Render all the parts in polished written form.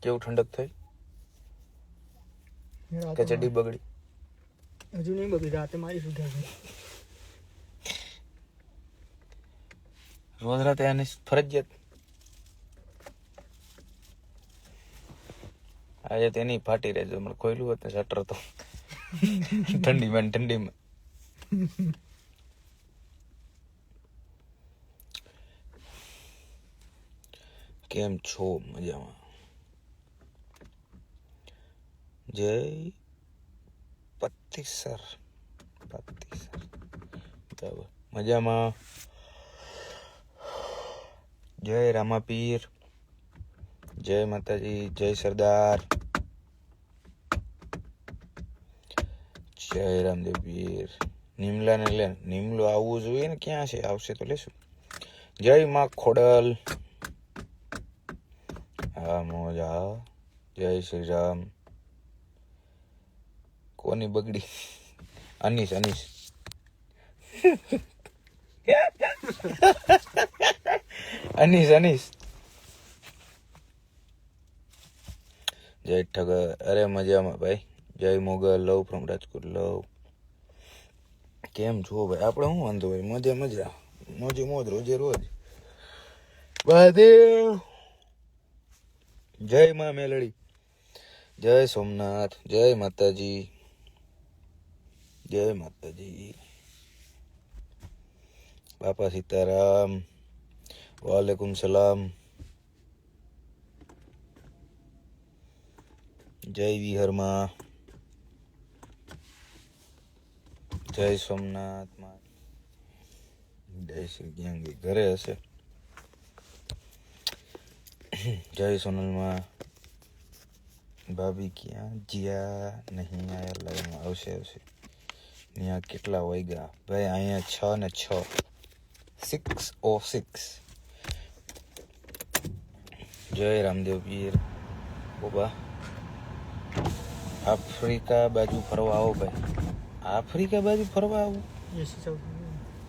કેવું ઠંડક થઈ કે ચડી બગડી? હજુ નહીં બગડી, રાતે મારી સુધા છે. રોજ રાતે આની ફરજિયાત. આજે તેની ફાટી રહેજો, મને ખોયલું હોત ને શટર તો ઠંડીમાં. કેમ છો? મજામાં? જય પત્તીસર બરાબર, મજામાં. જય રામાપીર, જય માતાજી, જય સરદાર, જય રામદેવ પીર. નિમલાને લે, નિમલો આવવું જોઈએ ને, ક્યાં છે? આવશે તો લેશું. જય માં ખોડલ, હા મોજા, જય શ્રી રામ. કોની બગડી? અનીસ જય ઠગર, અરે મજામાં ભાઈ. જય મોગલ, લવ ફ્રોમ રાજકોટ, લવ. કેમ છો ભાઈ? આપણે શું વાંધો ભાઈ? મજા મોજે મોજ, રોજે રોજ. બહાદેવ. જય માં મેલડી, જય સોમનાથ, જય માતાજી, જય માતાજી. બાપા સીતારામ, વાલેકુમ સલામ. જય વિહરમાં, જય સોમનાથ માં. જય શ્રી ક્યાં ગઈ? ઘરે હશે. જય સોનલમાં. ભાભી ક્યાં જ્યાં? નહીં આયા, લાઈનમાં આવશે. ત્યાં કેટલા વાગ્યા ભાઈ? અહીંયા 6 ને 6, 6:06. જય રામદેવ પીર. બોબા આફ્રિકા બાજુ ફરવા આવો ભાઈ. આફ્રિકા બાજુ ફરવા આવું?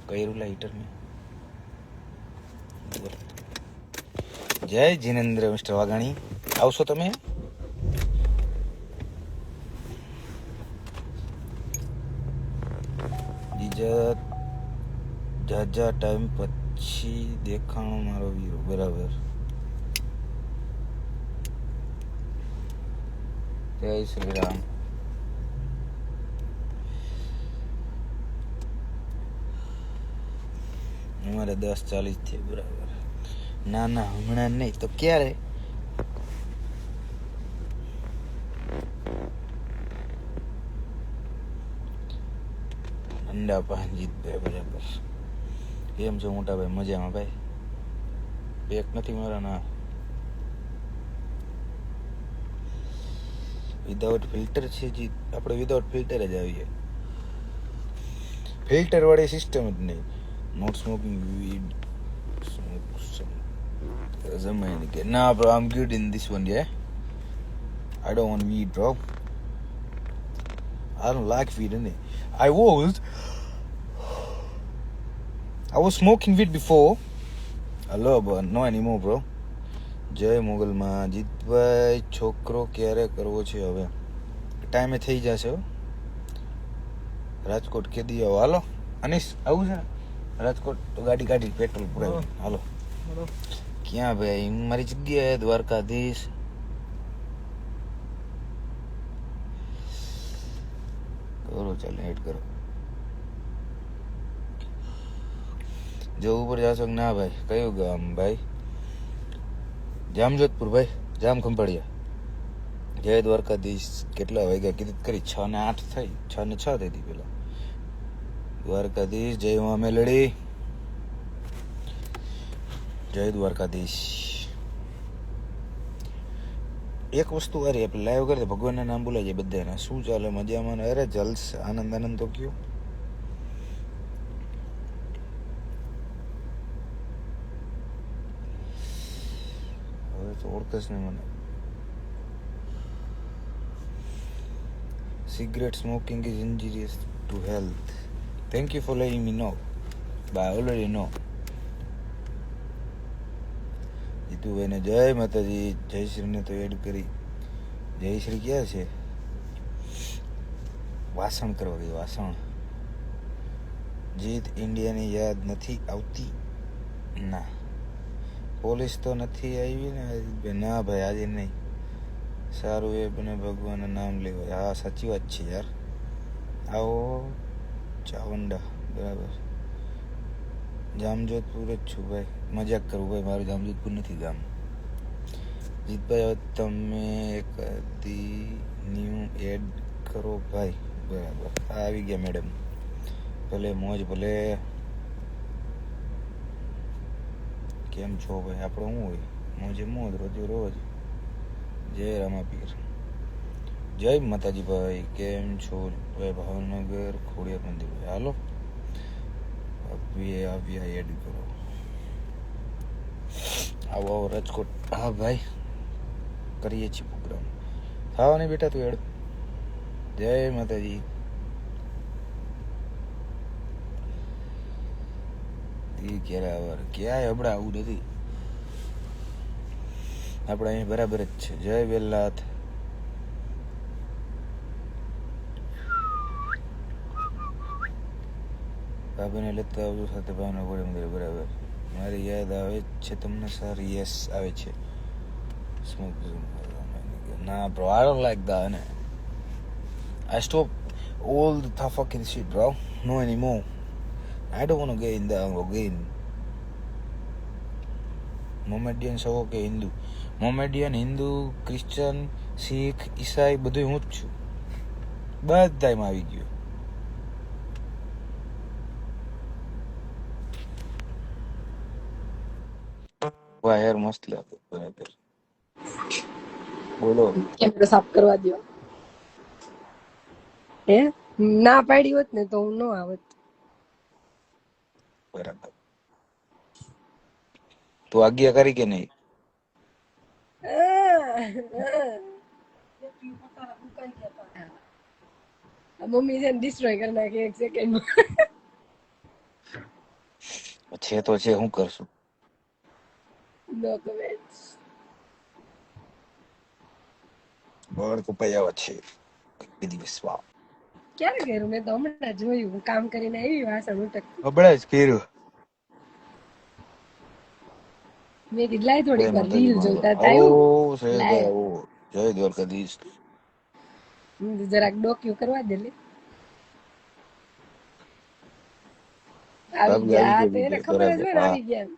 કર્યું લાઇટર મેં. જય જીનેન્દ્ર મિસ્ટર વાઘાણી, આવશો તમે? જાજા ટાઈમ પછી દેખાણો મારો વીરો. બરાબર. જય શ્રી રામ. અમારે 10:40 થી. બરાબર. ના હમણાં નહીં તો ક્યારે? અંડા પાનજીતભાઈ, બરાબર. કેમ છો મોટા ભાઈ? મજામાં ભાઈ. પેક નથી મારા? ના, વિધાઉટ ફિલ્ટર છે જી. આપણે વિધાઉટ ફિલ્ટર જ આવીએ. ફિલ્ટર વાળી સિસ્ટમ જ નહીં. Not smoking weed. Zamani ke. Nah, bro, I'm good in this one, yeah. I don't want weed, bro. I don't like weed, innit? I was smoking weed before. Hello, but no anymore, bro. જય મોગલમાં. જીતભાઈ, છોકરો ક્યારે કરવો છે હવે? ટાઈમે થઈ જશે. રાજકોટ કેદી આવો? હાલો અનીશ, આવું છે રાજકોટ તો ગાડી કાઢી પેટ્રોલ પુરાવી. હાલો. ક્યાં ભાઈ? મારી જગ્યાએ દ્વારકાધીશ. કરો ચાલો, હેડ કરો. જવું ઉપર જાશો કે ના ભાઈ? કયું ગામ ભાઈ? જામજોધપુર ભાઈ, જામ ખંભાળિયા. જય દ્વારકાધીશ. કેટલા વાગ્યા કીધી કરી? 6 ને 8 થઈ. 6 ને 6 થઈ હતી પેલા. દ્વારકાધીશ. જય માં મેલડી, જય દ્વારકાધીશ. એક વસ્તુ કરી, આપણે લાઈવ કરી ભગવાનના નામ બોલાય જાય બધાના. શું ચાલે? મજામાં? અરે જલસ, આનંદ તો કયો. હવે તો ઓળખશ ને મને. Cigarette smoking is injurious to health. Thank you for letting me know. But I already know. જીતુભાઈને જય માતાજી. જયશ્રીને તો એડ કરી. જયશ્રી ક્યાં છે? વાસણ કરવા ગઈ. વાસણ. જીત ઇન્ડિયાની યાદ નથી આવતી? ના, પોલીસ તો નથી આવી ને. ના ભાઈ, આજે નહીં. સારું એ બને ભગવાનનું નામ લેવાય. હા, સાચી વાત છે યાર. આવો ચાવંડા. બરાબર. જામજોધપુર જ છું ભાઈ. મજાક કરું ભાઈ, મારું જામજોધપુર નથી ગામ. જીતભાઈ તમે એકાદી ન્યૂ એડ કરો ભાઈ. બરાબર, આવી ગયા મેડમ. ભલે મોજ ભલે. કેમ છો ભાઈ? આપણો શું હોય? મોજે મોજ, રોજે રોજ. જય રામાપીર. જય માતાજી ભાઈ. કેમ છો ભાઈ? ભાવનગર ખોડિયાર મંદિર ભાઈ. હાલો આવ્યા એડ કરો. આવો આવો રાજકોટ. હા ભાઈ, કરીએ છીએ પ્રોગ્રામ. હા નહીં બેટા, તું એડ. જય માતાજી. ક્યારે આવાર? ક્યાંય હમણાં આવું નથી. આપણે અહીં બરાબર જ છે. જય વેલનાથ. ભાભીને લેતા આવજો સાથે. ભાવના ગોળી મંદિર. બરાબર. મારી યાદ આવે છે તમને સર? યસ આવે છે. સ્મોક ના bro, I don't like that. I stopped all the fucking shit, bro. No anymore. I don't want to get in there again. Mohammedan સવો કે હિન્દુ? મોમેડિયન, હિન્દુ, ક્રિશ્ચન, શીખ, ઈસાઈ બધું હું જ છું. બધામાં આવી ગયો. વાહ યાર, મસ્ત લાગે. બરાબર. બોલો. કેમેરો સાફ કરવા દો. હે ના પાડી હોત ને તો હું ન આવત. બરાબર. તું આજ્ઞા કરી કે નહીં? મમ્મી છે ને ડિસ્ટ્રોય કરી નાખે એક સેકન્ડમાં. છે તો છે, શું કરશું? No comments. બળ કપાઈ આવે છે બે દિવસ. વાહ. ક્યારે કર્યું? મેં તો હમણાં જોયું. હું કામ કરીને આવી વાસણ ઉટકતી. હમણાં જ કર્યું. મેં કીધું લાય થોડીક જય વાર માતાજી રીલ મહારાજ. જોતા આવો આવ્યું શહેરભાઈ, લાય. આવો. જય દ્વારકાધીશ. જરાક ડોક્યુ કરવા દે લે. આવી ભાભી ગયા. આવી તો એને ગયા. ખબર જ બરાબર. હોય ને હા, આવી ગયા એમ.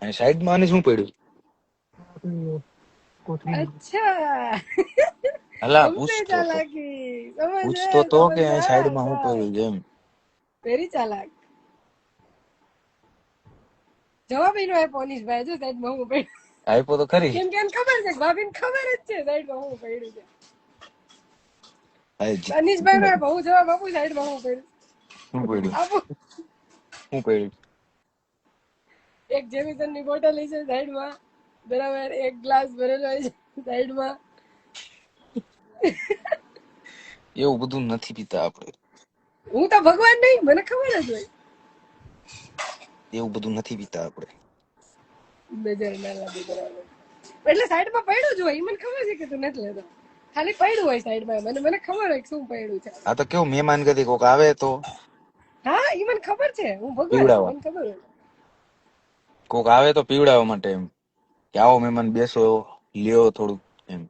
અને સાઈડમાં આને શું પડ્યું? અચ્છા, અલા હમસે પૂછતો તો. ચાલાકી સમજ પૂછતો તો કે સમજ અહીં સાઈડમાં શું પડ્યું છે એમ. વેરી ચાલાક. જવાબ એનો આપ્યો અનીશભાઈ. જો સાઈડમાં હું પડ્યું. આપ્યો તો ખરી. કેમ કે એને ખબર છે, ભાભીને ખબર જ છે સાઈડમાં હું પડ્યું છે. આ અનીશભાઈ નો આપ્યો. હું જવાબ આપું સાઈડમાં હું પડ્યું. શું પડ્યું? આપું. શું પડ્યું? એક જેમિસન ની બોટલ છે સાઈડમાં. બરાબર. એક ગ્લાસ ભરેલો છે સાઈડમાં. એવું બધું નથી પીતા આપણે. હું તો ભગવાન નહીં, મને ખબર જ હોય. એવું બધું નથી પીતા આપણે. નજર ના લાગે. બરાબર. એટલે સાઈડમાં પડ્યું જ હોય. મને ખબર છે કે તું નથી લેતો. ખાલી પડ્યું હોય સાઈડમાં. મને ખબર હોય શું પડ્યું છે. આ તો કેવું મહેમાન ગતિ કોક આવે તો હા, એ મને ખબર છે. હું ભગવાન છું, પીવડાવવા. મને ખબર હોય. કોક આવે તો પીવડાવવા માટે એમ કે આવો મહેમાન બેસો, લ્યો થોડુંક એમ.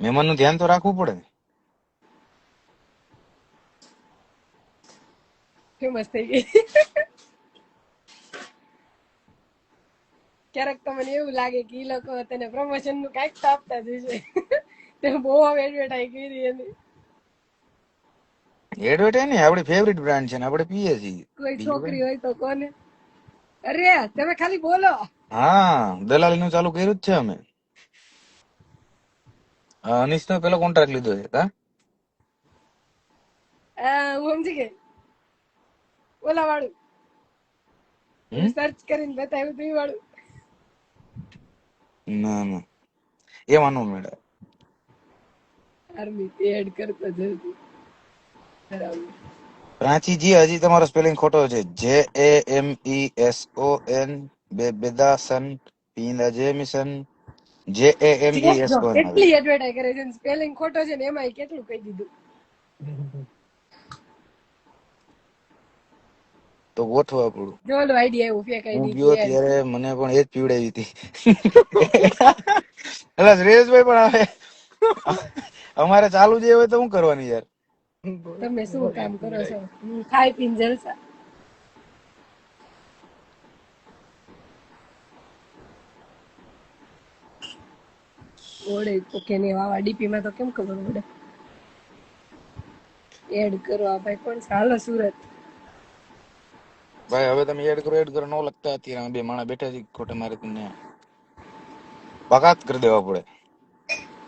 મહેમાનનું ધ્યાન તો રાખવું પડે ને. ફેમસ થઈ ગઈ. ક્યારેક તો મને એવું લાગે કે ઈ લોકો તને પ્રમોશન નું કઈક તો આપતા જ હશે. તે બહુ એડવર્ટાઈઝ કરી એની. એડવર્ટાઈઝ નહીં, આપણી ફેવરિટ બ્રાન્ડ છે ને આપણે પીએ છીએ. કોઈ બીજું છોકરી કઈ. હોય તો કોને? અરે તમે ખાલી બોલો. હા, દલાલી નું ચાલુ કર્યું જ છે અમે. અનિશ નો પેલો કોન્ટ્રાક્ટ લીધો છે. હા, હું સમજી ગઈ. ઓલા વાળું સર્ચ કરીને બતાવ્યું તું ઈ વાળું. ના ના, એમાં નો મેળે. આર્મી એડ કરતો જલ્દી. બરાબર. પ્રાચીજી હજી તમારો સ્પેલિંગ ખોટો છે. JAMESON બેદાસન પીંદા જેમિસન જો JAMESON આવે. કેટલી એડવર્ટાઈઝ કરે છે, સ્પેલિંગ ખોટો છે ને એમાં કેટલું કહી દીધું. તો ગોઠવા પડું. જો ઓલો આઈડી આવ્યું ફેક હું આઈડી ગયો એડ. ત્યારે મને પણ એ જ પીવડાવી હતી. એટલે શ્રેયસભાઈ પણ આવે. અમારે ચાલુ જે હોય તો શું કરવાની યાર. તમે શું કામ કરો છો? ખાઈ પીને જલસા. ઓડે ઓકે ને વાવા ડીપી માં તો કેમ ખબર પડે? એડ કરો આ ભાઈ કોણ છે? હાલો સુરત. ભાઈ હવે તમે એડ કરો ન લગતા અત્યારે બે માણસ બેઠા છે ખોટે મારે તમને બાકાત કરી દેવા પડે.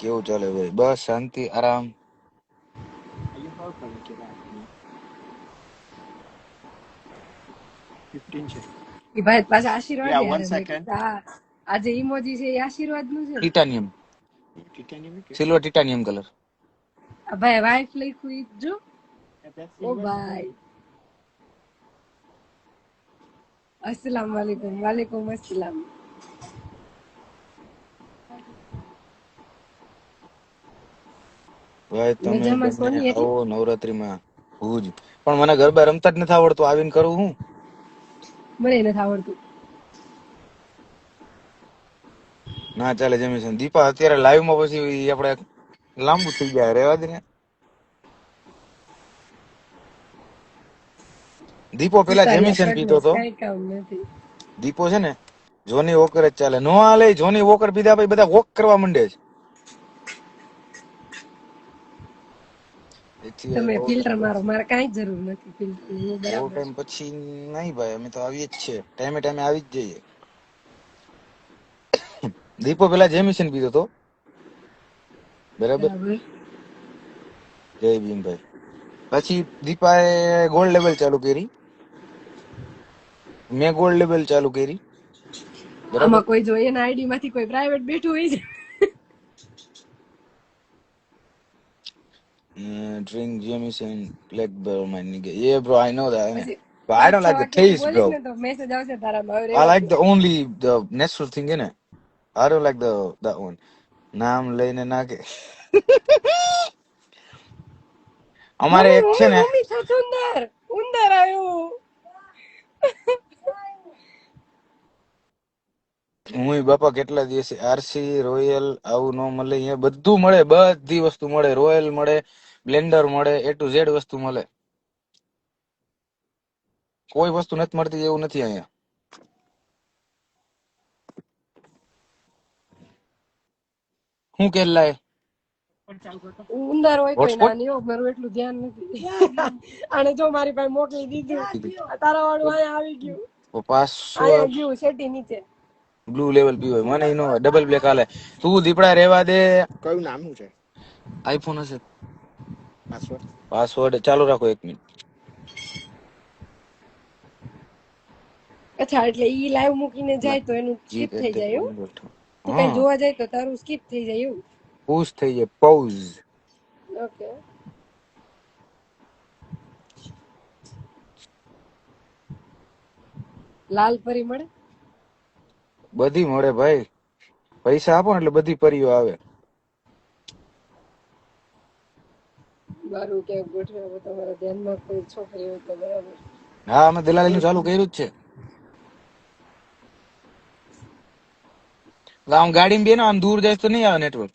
કેવું ચાલે ભાઈ? બસ શાંતિ આરામ. એ ભાઈ પાછા આશીર્વાદ આજે ઇમોજી છે એ આશીર્વાદ નું છે ને? ટિટાનિયમ સિલ્વર ટિટાનિયમ કલર. આ ભાઈ વાઇફ લખ્યું ઈ જો. ઓ ભાઈ અસલામ વાલેકુમ. વાલેકુમ અસલામ. ભાઈ તમે મજામાં બંને સોની એટલે આવો નવરાત્રીમાં ભુજ. પણ મને ગરબા રમતા જ નથી આવડતું. આવીને કરું હું? મને નથી આવડતું. ના ચાલે જમીશન. દીપા અત્યારે લાઈવ માં પછી આપણે લાંબુ થઈ જાય. રેવા દે ને. દીપો પેલા ઉતાર્યા જેમિશન પીતો પ્રજ્ઞેશ હતો. કઈ કામ નથી. દીપો છે ને જોની વોકર જ ચાલે. નો હાલે. જોની વોકર પીધા પછી બધા વોક કરવા માંડે છે. એથી તમે બહુ ફિલ્ટર ટાઈમ મારો, મારે કાંઈ જરૂર નથી ફિલ્ટર. હું બહુ બરાબર ટાઈમ છું. પછી નહીં ભાઈ. અમે તો આવીએ જ છે. ટાઈમે ટાઈમે આવી જ જઈએ. દીપો પેલા જેમિશન પીતો હતો. બરાબર. બરાબર. જય ભીમભાઈ. પછી દીપાએ ગોલ્ડ લેવલ ચાલુ કરી. મેં ગોલ્ડ લેવલ ચાલુ કરી. બરાબર. આમાં કોઈ જો એના આઈડી માંથી કોઈ પ્રાઇવેટ બેઠું હોય છે. Drink Jameson Black Bell, my nigga. Yeah, bro, I know that. પછી But I પાંચ don't છ like the વાક્ય તું taste, બોલીશ bro. ને તો મેસેજ આવશે તારામાં. હવે I Rewa like they. the only the natural thing in it. I don't like that one. નામ લઈને નાખે. અમારે મમ્મી એક છે મમ્મી ને મમ્મી સચ ઉંદર ઉંદર આવ્યું. હું બાપા કેટલા દિવસે આરસી રોયલ આવું ન મળે. અહીંયા બધું મળે. બધી વસ્તુ મળે. રોયલ મળે, બ્લેન્ડર મળે, A to Z વસ્તુ મળે. કોઈ વસ્તુ નથી મળતી એવું નથી અહીંયા. શું કે લાય ઉંદર હોય કોઈ હોટસ્પોટ નાની હો, મારું એટલું ધ્યાન નથી. અને જો મારી પાસે મોકલી દીધું. તારા વાળું અહીંયા આવી ગયું. અહીંયા 500 ગયું શેટી નીચે. બ્લુ લેવલ પીવો મને નો ડબલ બ્લેક હાલે. તું દીપડા રેવા દે. કયું નામ શું છે? આઈફોન હશે. પાસવર્ડ? પાસવર્ડ ચાલુ રાખો 1 મિનિટ. અચ્છા એટલે ઈ લાઈવ મૂકીને જાય તો એનું સ્કીપ જીત થઈ એટલે જાય એવું? તું કઈ હા જોવા જાય તો તારું સ્કીપ થઈ જાય એવું? પુશ થઈ જાય. પૌઝ. ઓકે. લાલ પરી મળે? બધી મળે ભાઈ. પૈસા આપો ને એટલે બધી પરીઓ આવે. મારું ક્યાંક ગોઠવે હવે તમારા ધ્યાનમાં કોઈ છોકરી હોય તો બરાબર. હા અમે દલાલી નું ચાલુ કર્યું જ છે. આમ ગાડીમાં બેનો આમ દૂર જાય તો નહીં આવે નેટવર્ક.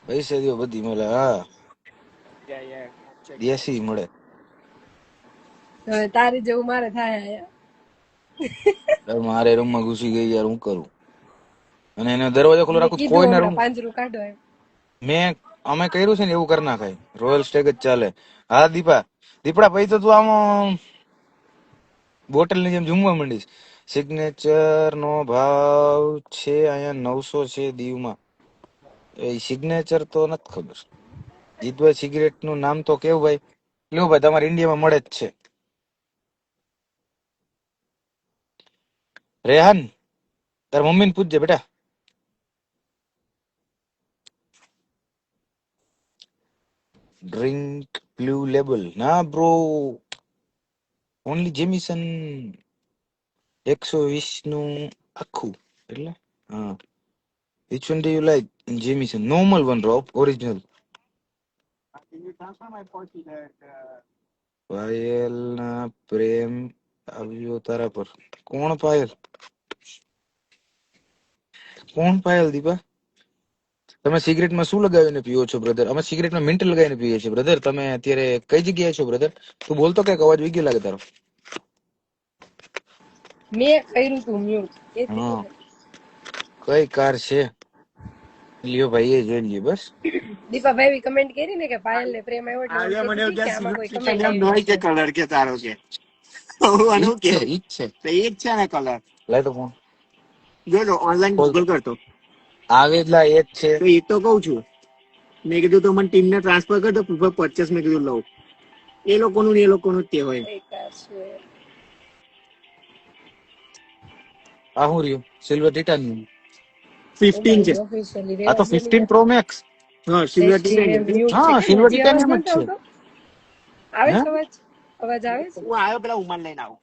પૈસા દો બધી મળે. હા દેશી મળે. હવે તારી જેવું મારે થાય આયા. મારે રૂમમાં ઘુસી ગઈ યાર હું કરું. અને એને દરવાજો ખુલ્લો મેં રાખું કીધું કોઈના રૂમ. હમણાં પાંજરું કાઢો એમ. અમે કર્યું છે ને એવું કરી નાખાય. રોયલ સ્ટેગ જ ચાલે. હા દીપડા પછી તો તું આમ બોટલ ની જેમ ઝૂમવા માંડીશ. સિગ્નેચર નો ભાવ છે અહીંયા 900 છે દીવમાં. એ સિગ્નેચર તો નથી ખબર. જીતભાઈ સિગરેટ નું નામ તો કેવું ભાઈ? લ્યો ભાઈ તમારે ઇન્ડિયામાં મળે જ છે. રેહાન તાર મમ્મીને પૂછજે બેટા. ડ્રિંક બ્લુ લેબલ ના બ્રો, ઓનલી જેમિસન 120 નું આખું એટલે હા. Which one do you like in Jameson? Normal one, Rob. Original. Payal ના પ્રેમ આવ્યો તારા પર. કોણ પાયલ? કોણ પાયલ દીપા? તમે સિગરેટમાં શું લગાવીને પીવો છો બ્રધર? અમે સિગરેટમાં મિન્ટ લગાવીને પીએ છીએ બ્રધર. તમે અત્યારે કઈ જગ્યાએ છો બ્રધર? તું બોલતો કઈક અવાજ વીગી લાગે તારો. મેં કર્યું તું મ્યુટ એથી હા, ખબર. કઈ કાર છે? લ્યો ભાઈ એ જોઈ લ્યો બસ. દીપાભાઈ કમેન્ટ કરી ને કે પાયલ ને પ્રેમ આવ્યો એટલે મને આવ્યા મને કહેતી એવું હતી કે કે આમાં કોઈ સિલેક્ટ કમેન્ટ એમ આવી હોય કે નથી. કલર કે તારો કે ઈ આનું જ છે, કે ઈ જ છે. તો એ જ છે ને કલર. લાય તો ફોન. જો ઓનલાઈન બોલ તો. ગૂગલ કરતો આવેલા એ જ છે. તો એ તો કઉ છું. મેં કીધું તો મને ટીમને ટ્રાન્સફર કર દો પ્રૂફ ઓફ પરચેસ. મેં કીધું લઉં. એ લોકોનું ને એ લોકોનું જ તે હોય. કઈ કાર છે? આ હું રહ્યું સિલ્વર ટાઇટાનિયમ. ઓ 15 માય છે. ઓફિશિયલી આ તો રેવા દો ને 15 યાર. Pro max. હા સિલ્વર ટેસ્ટી ને ટિટેનિયમ. મ્યુટ છે હા, કેમ સિલ્વર હજી અવાજ ટાઇટાનિયમ જ નથી છે. આવતો? આવે હે? છે અવાજ? અવાજ આવે છે? હું આવ્યો પેલા ઉમાન લઈને આવું.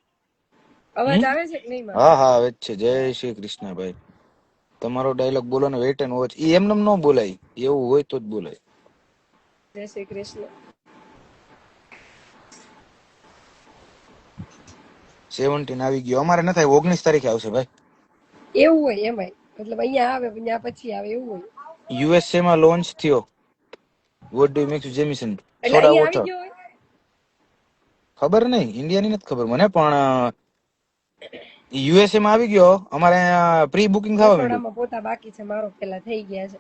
અવાજ આવે છે કે નહીં મારો? હા હા આવે જ છે. જય શ્રી કૃષ્ણ ભાઈ. તમારો ડાયલોગ બોલો ને, વેઇટ એન્ડ વોચ. ઈ એમને ન બોલાય, એવું હોય તો જ બોલાય. જય શ્રી કૃષ્ણ. 17 આવી ગયો. અમારે નથી આવ્યો, 19 તારીખે આવશે ભાઈ. એવું હોય એમાંય, મતલબ અહીંયા આવે ત્યાં પછી આવે એવું હોય. યુએસએ માં લોન્ચ થયો. વોટ ડુ મિક્સ જેમિસન એટલે સોડા અહીંયા આવી વોટર. ગયો હોય. ખબર નહીં, ઇન્ડિયાની નથી ખબર મને, પણ યુએસએ માં આવી ગયો. અમારે પ્રી બુકિંગ થવા માંડ્યું. રસોડામાં પોતા બાકી છે મારો, પેલા થઈ ગયા છે.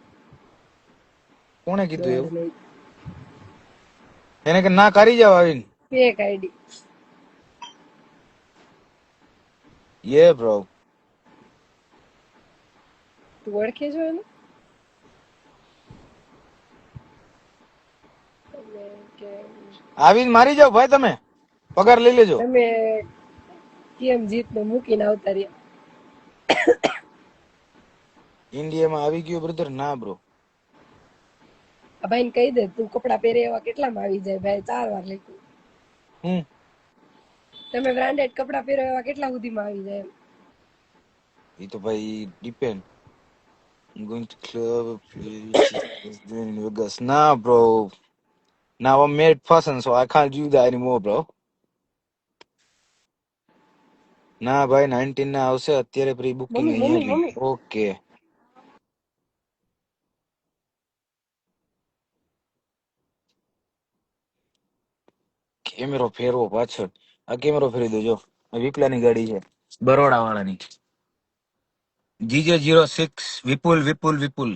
કોણે કીધું દોઢ એવું? મિનિટ. એને કે ના કરી જાવ આવીને. Fake ID. યે બ્રો. તું ઓળખે છો એને? તમે આવીને મારી જાવ ભાઈ, તમે પગાર લઈ લેજો. તમે કેમ જીતને મૂકીને આવતા રહ્યા? ઇન્ડિયામાં આવી ગયો બ્રધર. ના બ્રો. આ ભાઈને કહી દે તું કપડા પહેરે એવા કેટલામાં આવી જાય ભાઈ, 4 વાર લખ્યું. હું તમે બ્રાન્ડેડ કપડા પહેરો એવા કેટલા સુધીમાં આવી જાય એમ. એ તો ભાઈ depend. going to club in Vegas. Nah, bro. Now I'm married person, so I can't do that anymore, bro. ના ભાઈ 19 ના આવશે. અત્યારે પ્રી બુકિંગ મમ્મી મમ્મી અહીંયા મમ્મી જ. ઓકે. કેમેરો ફેરવો પાછળ. આ કેમેરો ફેરવી દેજો. વિપલાની ગાડી છે, બરોડા વાળાની. GJ06 વિપુલ વિપુલ વિપુલ.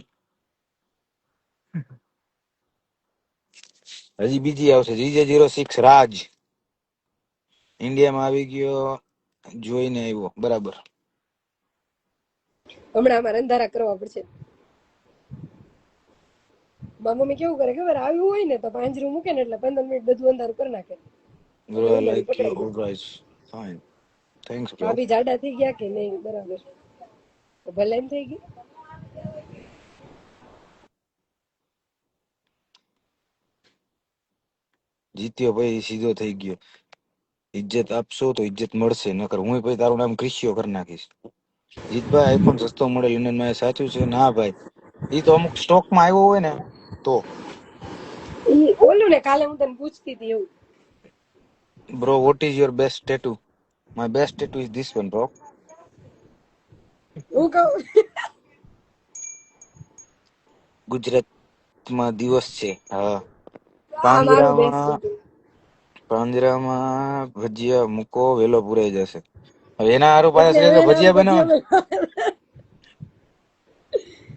હજી બીજી આવશે GJ06 રાજ. ઇન્ડિયામાં આવી ગયો, જોઈને આવ્યો. બરાબર. હમણાં અમારે અંધારા કરવા પડશે. મારી મમ્મી કેવું કરે ખબર, આવ્યું હોય ને તો પાંજરું મૂકે ને એટલે 15 મિનિટ બધું અંધારું કરી નાખે. Bro, એટલે I ઉંદરડી like you. પકડાઈ All જાય. right. Fine. Thanks, bro. ભાભી જાડા થઈ ગયા કે નહીં? બરાબર. તો ભલે એમ થઈ ગઈ. જીત્યો ભાઈ, સીધો થઈ ગયો. ઇજ્જત આપશો તો ઇજ્જત મળશે, નકર હું ભાઈ તારું નામ ક્રિશિયો કરી નાખીશ. જીતભાઈ આઈફોન સસ્તો મળે લંડનમાં, એ સાચું છે? ના ભાઈ, એ તો અમુક સ્ટોકમાં આવ્યો હોય ને તો. ઈ ઓલું ને કાલે હું તને પૂછતી હતી એવું. Bro, what is your best tattoo? My best tattoo is this one, bro. હું કહું ગુજરાતમાં દિવસ છે. હા. આ મારું બેસ્ટ પાંજરામાં હતું. પાંજરામાં ભજીયા મૂકો, વેલો પુરાઈ જશે. હવે એના હારું એટલે પાછા હવે એના ભજીયા બનાવો. ભજીયા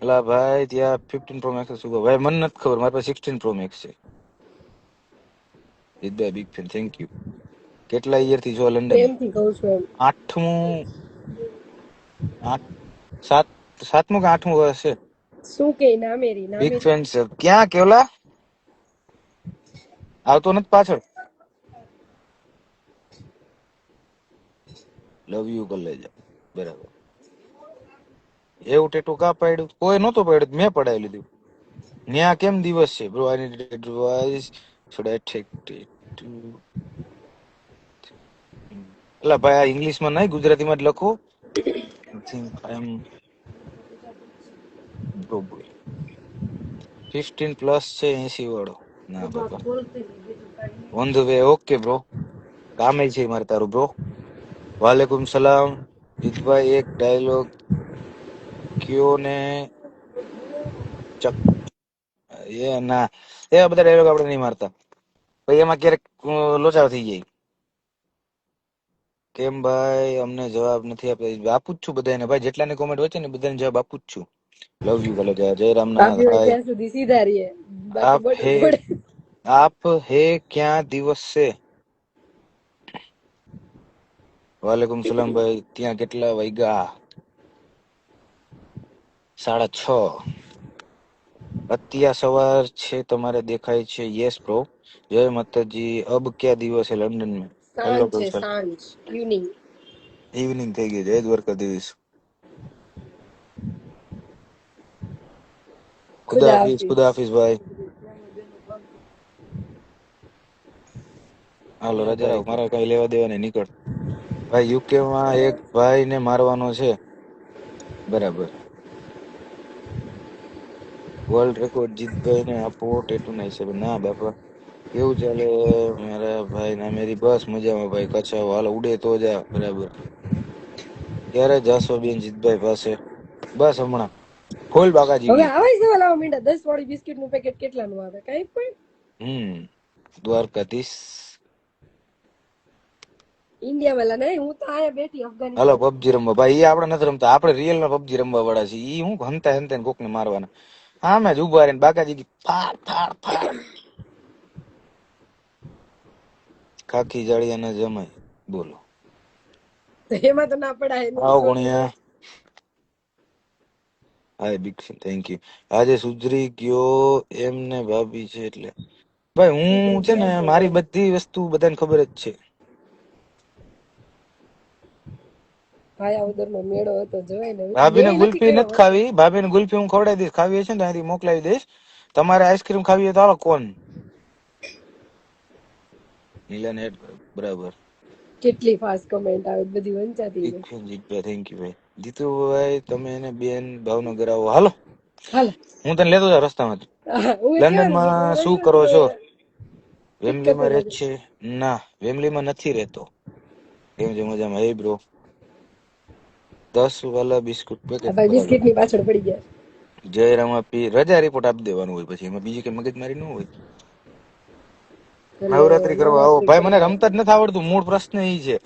અલા ભાઈ ત્યાં 15 પ્રો મેક્સ શું ભાઈ મને નથી ખબર. મારી પાસે 16 પ્રો મેક્સ છે. Jitbhai big fan, thank you. કેટલા યર થી જો લંડન? પ્રેમથી કહું છું એમ. આઠમું આઠ સાત સાતમું કે આઠમું વર્ષ છે. શું કે નામેરી બિગ નામેરી. ફેન છે. ક્યાં કેવલા આવતો નથી પાછળ. લવ યુ કરી લેજો. બરાબર. એવું ટેટુ કા પાડ્યું? કોઈ નહોતું પાડ્યું, મેં પડાવી લીધું. ન્યા કેમ દિવસ છે bro? I need advice. should I take it to એલા ભાઈ આ ઇંગ્લિશમાં નહીં ગુજરાતીમાં જ લખો. I think I am 15 plus છે 80 વાળો. ના બાપા on the way. Okay bro, કામે છે મારે તારું બ્રો. વાલેકુમ સલામ જીતભાઈ, એક ડાયલોગ કયો ને ચક. એ ના, એવા બધા ડાયલોગ આપણે નહીં મારતા ભાઈ, એમાં ક્યારેક લોચાવ થઈ જાય. કેમ ભાઈ અમને જવાબ નથી આપતા? આપું જ છું બધાને ભાઈ, જેટલાને કોમેન્ટ હોય છે ને બધાને જવાબ આપું જ છું. લવ યુ ભલે જય રામનાથ. બાકી હોય હાય ત્યાં સુધી સીધા રહીએ, બાકી આપ મોટું હે પડે. આપ હે ક્યાં દિવસ છે? વાલેકુમ સલામ ભાઈ. ત્યાં કેટલા વાગ્યા? 6:30. અત્યારે સવાર છે તમારે દેખાય છે. યસ બ્રો, જય માતાજી. અબ ક્યાં દિવસ હે લંડન में? હેલો સાંજ છે, સાંજ, ઇવનિંગ. ઇવનિંગ થઈ ગઈ. જય દ્વારકાધીશ. ખુદા ખુદા હાફિઝ, હાફિઝ. ખુદા હાફિઝ ભાઈ. હાલો રાજા રાવ, મારા કઈ લેવા દેવા નહીં, નીકળ ભાઈ. યુકે માં એક ભાઈ ને મારવાનો છે. બરાબર. વર્લ્ડ રેકોર્ડ જીતભાઈ ને આપો ટેટુ ના હિસાબે. ના બાપા, કેવું ચાલે મારા ભાઈ ના મેરી? બસ મજામાં ભાઈ. કચ્છા હાલો, ઉડે તો જા. બરાબર. ક્યારે જાશો બેન જીતભાઈ પાસે? બસ હમણાં. ફૂલ બાકાજી હવે કી. આવે છે ઓલા મીંડા 10 વાળી બિસ્કિટ નું પેકેટ કેટલાનું આવે? કઈ પણ દ્વારકાધીશ. ઇન્ડિયા વાળા નહીં, હું તો આયા બેઠી હાલો અફઘાનિસ્તાન. પબજી રમવા ભાઈ. એ આપણે નથી રમતા, આપણે રિયલ ના પબજી રમવા વાળા છીએ. ઈ હું હંતા હંતા કોક ને મારવાના. આમે જ ઉભા રહીને બાકાજી કી ફાડ ફાડ ફાડ. ખાખી જાળિયા ના જમાય. બોલો. એમાં તો ના પડાય નું આવો છોડી દે. ગુણિયા. હાય બિગ થેન્ક યુ. આજે સુધરી ગયો એમને ભાભી છે એટલે. ભાઈ હું છે ને મારી બધી વસ્તુ બધાને ખબર જ છે. ભાયા ઉદર નો મેળો હતો, જવાય ને. ભાભીને મેં નથી ગુલ્ફી કર્યો નથી work. ખાવી. ભાભીને ગુલ્ફી હું ખવડાવી દઈશ. ખાવી હશે ને તો અહીંથી મોકલાવી દઈશ. તમારે આઈસ્ક્રીમ ખાવી હોય તો હાલો. કોણ? નીલાને એડ કરો. બરાબર. કેટલી ફાસ્ટ કમેન્ટ આવે, બધી વંચાતી બિગ ગઈ. ફેન જીતભાઈ, થેન્ક યુ ભાઈ. જીતુભાઈ તમે એને બેન ભાવનગર આવો. હાલો, હાલો. હું તને લેતો જાઉં રસ્તામાં. હું કેવાની છું, લંડનમાં શું કરો છો? પિક કરતો વેમલીમાં રહે રહેજો. છે? ના, વેમલીમાં નથી રહેતો. કેમ છે? મજામાં. હે બ્રો. 10 વાલા બિસ્કુટ પેકેટ. ભાઈ બરાબર. બિસ્કિટ ની પાછળ પડી ગયા. જય રામ આપી રજા રિપોર્ટ આપી દેવાનું હોય, પછી એમાં બીજી કઈ મગજમારી ન હોય. એટલે નવરાત્રી કરવા આવો નવરાત્રી ભાઈ. મને કરવા. રમતા જ નથી આવડતું. મૂળ પ્રશ્ન એ છે.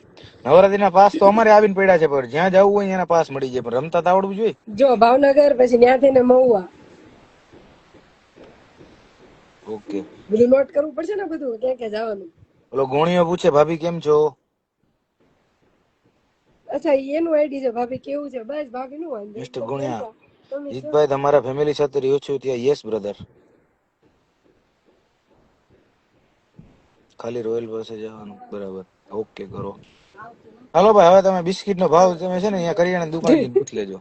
નવરાત્રીના પાસ તો અમારે આવીને પડ્યા છે, પણ જ્યાં જવું હોય એના પાસ મળી જાય, પણ રમતા તો આવડવું જોઈએ. જો ભાવનગર, પછી ત્યાંથી ને મહુવા. ઓકે. બધું નોટ કરવું પડશે ને, બધું ક્યાં ક્યાં જવાનું. ઓલો ગોણીઓ પૂછે ભાભી કેમ છો? અચ્છા, એનું આઈડી છે. ભાભી કેવું છે? બસ ભાભી નું વાંધો, મિસ્ટર એકદમ ગોણિયા. વેલકમ. તમે છો? જીતભાઈ તમારા ફેમિલી સાથે રહ્યો છો ત્યાં? Yes brother. ખાલી રોયલ પાસે જવાનું. બરાબર. ઓકે કરો. હાલો ભાઈ, હવે તમે બિસ્કિટ નો ભાવ તમે છે ને અહીંયા કરિયાણાની દુકાન જઈને પૂછી લેજો.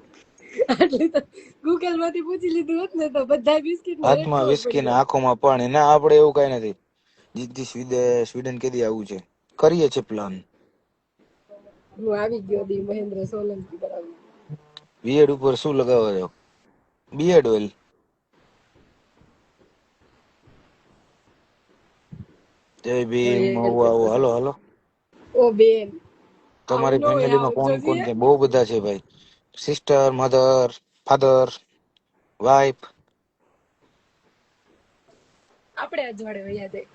આટલી તો ગૂગલ માંથી પૂછી લીધું હોત ને તો બધા બિસ્કિટ નો રેટ હાથમાં ખબર વિસ્કી પડી ને જાય. આંખોમાં પાણી. ના, આપણે એવું કઈ નથી. જીતજી સ્વીડન કેદી આવું છે? કરીએ છે પ્લાન. હું આવી ગયો દી મહેન્દ્ર સોલંકી બરાબર. બીએડ ઉપર શું લગાવો છો? Beard oil. જય ભીમ. આવો હાલો હાલો. ઓ બેન, આવું તમારી ન હોય, ફેમિલીમાં આવું કોણ કોણ જોઈએ. છે? બહુ બધા છે ભાઈ. Sister, mother, father, wife. આપણે અજવાડે વયા જાય.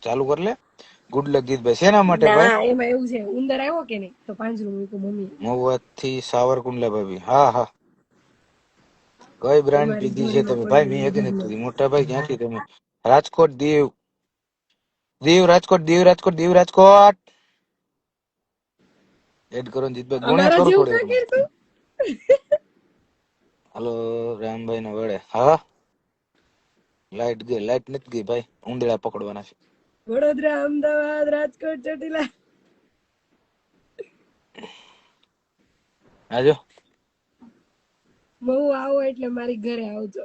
ચાલુ કર લે. ગુડ લક ગીતભાઈ. શેના માટે ભાઈ? ના, એમાં એવું છે, ઉંદર આવ્યો કે નહીં તો પાંજરું મૂક્યું મમ્મી. મહુવાથી સાવરકુંડલા ભાભી. હા હા. કઈ બ્રાન્ડ અમારી પીધી છે જોડીમાં તમે ભાઈ? પડ્યું મેં હજી નથી ઉંદરનું. પીધી. મોટા ભાઈ ક્યાંથી તમે? રાજકોટ, દીવ. દીવ રાજકોટ, દીવ રાજકોટ, દીવ રાજકોટ. એડ કરો ને જીતભાઈ. ગુણ્યા અમારા કરું જેવું થોડી કા વાર. કરતું. હાલો રામભાઈ ના વડે. હા, લાઈટ ગઈ. લાઈટ નથી ગઈ ભાઈ, ઉંદડા પકડવાના છે. વડોદરા, અમદાવાદ, રાજકોટ, ચોટીલા. આજો. બહુ આવો એટલે મારી ઘરે આવજો.